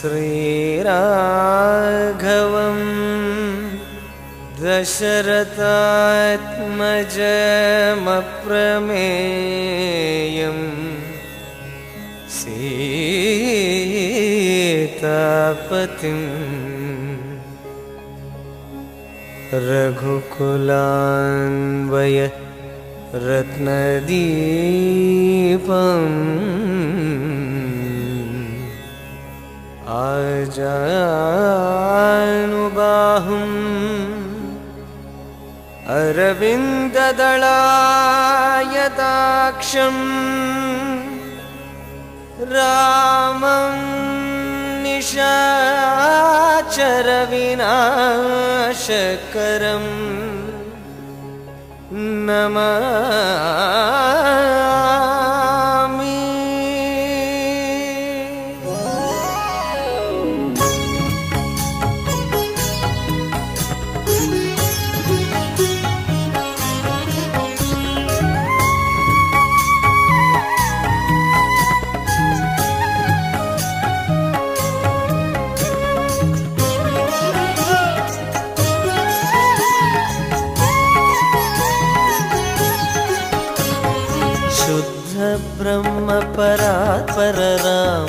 श्रीराघवं दशरथात्मजमप्रमेयं सीतापतिं रघुकुलान्वय रत्नदीपम् आजानुबाहुम् अरविन्ददलायताक्षं रामं निशाचरविनाशकरं नमामि। ब्रह्म परात्पर राम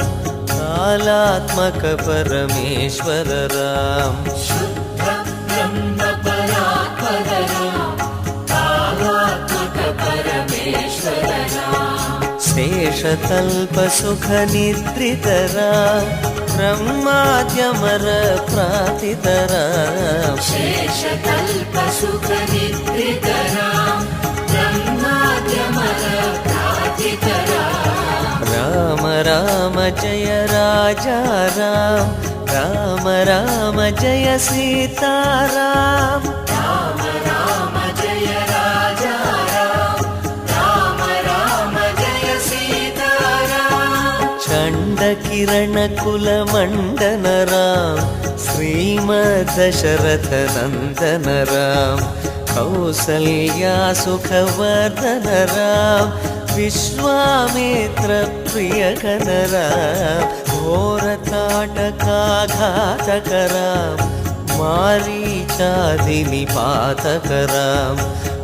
कालात्मक परमेश्वर राम शुद्ध ब्रह्म परात्पर राम कालात्मक परमेश्वर राम शेषतल्प सुख निद्रित राम ब्रह्माद्यमर प्रातित राम शेषतल्प सुख निद्रित राम ब्रह्माद्यमर राम राम जय राजा राम राम राम जय सीताराम राम राम जय राजा राम राम राम जय सीताराम चंड किरण कुल मंडन राम श्रीमद्दशरथ नंदन राम कौसल्या सुखवर्धन राम विश्वामित्र प्रियकन राम घोरताटकाघातक राम मारीचादिनिपातक राम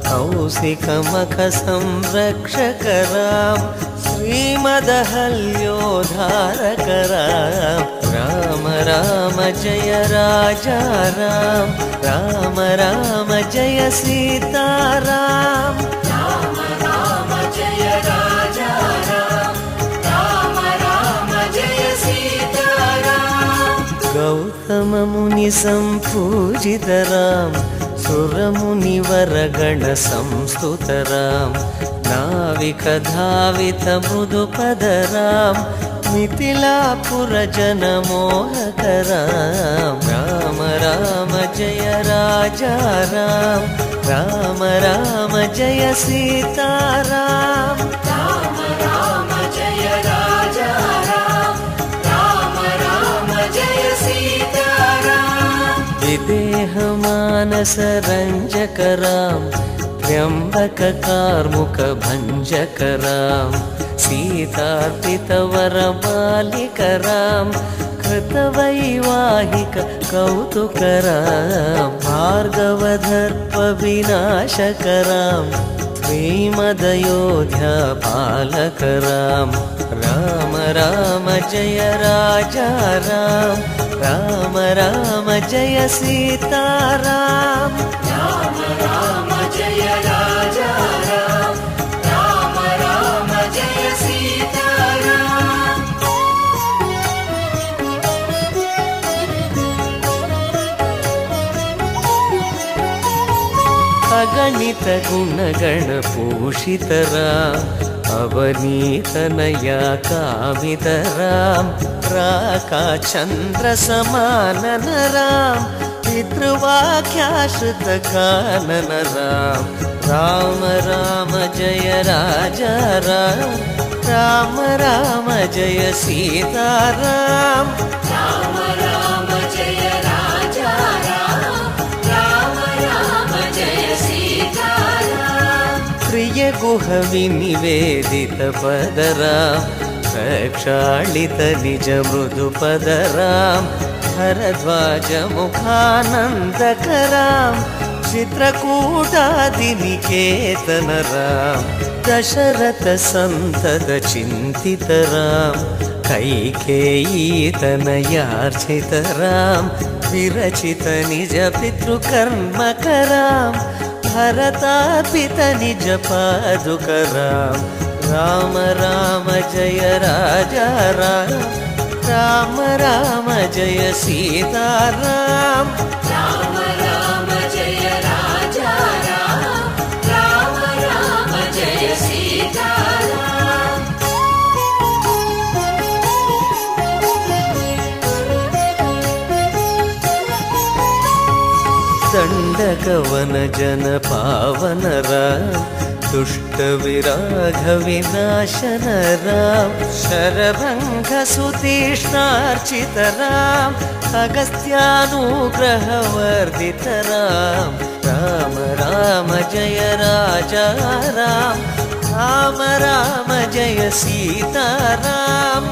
कौशिकमख संरक्षक राम श्रीमदहल्योद्धारक राम राम राम जय राजा राम राम राम जय सीताराम राम राम जय राजा राम राम राम जय सीताराम गौतम मुनि संपूजित राम सुरमुनिवर गण संस्तुत राम नाविक धावित मृदुपद राम मिथिलापुर जन मोहक राम राम राम जय राजा राम राम राम जय सीताराम राम राम जय राजा राम राम राम जय सीताराम विदेह मानस रंजक राम त्र्यंबक कार्मुक भंजक राम सीतार्पित वर बालिक राम कृतवैवाहिक कौतुक राम भार्गवधर्प विनाशक राम श्रीमदयोध्या पालक राम राम राम जय राजा राम राम राम जय सीताराम राम राम जय राजा राम राम राम जय सीताराम अगणित गुणगण पूषित राम अवनीतनया कामित राम राका चंद्र समानन राम पितृवाक्याश्रित कानन राम राम राम जय राजा राम राम राम जय सीताराम राम राम जय राजा राम राम राम जय सीताराम प्रिय गुह विनिवेदित पद राम प्रक्षालित निज मृदुपद राम भरद्वाज मुखानन्दकरां चित्रकूटादिनिकेतन राम दशरथ सन्तत चिन्तित राम कैकेयीतनयार्चित राम विरचित निज पितृकर्मकरां भरतार्पित निज पादुकरां राम राम जय राजा राम राम राम जय सीताराम राम राम जय राजा राम राम राम जय सीताराम दण्डकवन जन पावन राम दुष्ट विराघ विनाशन राम शरभङ्ग सुतीक्ष्णार्चित राम अगस्त्यानुग्रह वर्धित राम राम राम जय राजा राम राम राम जय सीताराम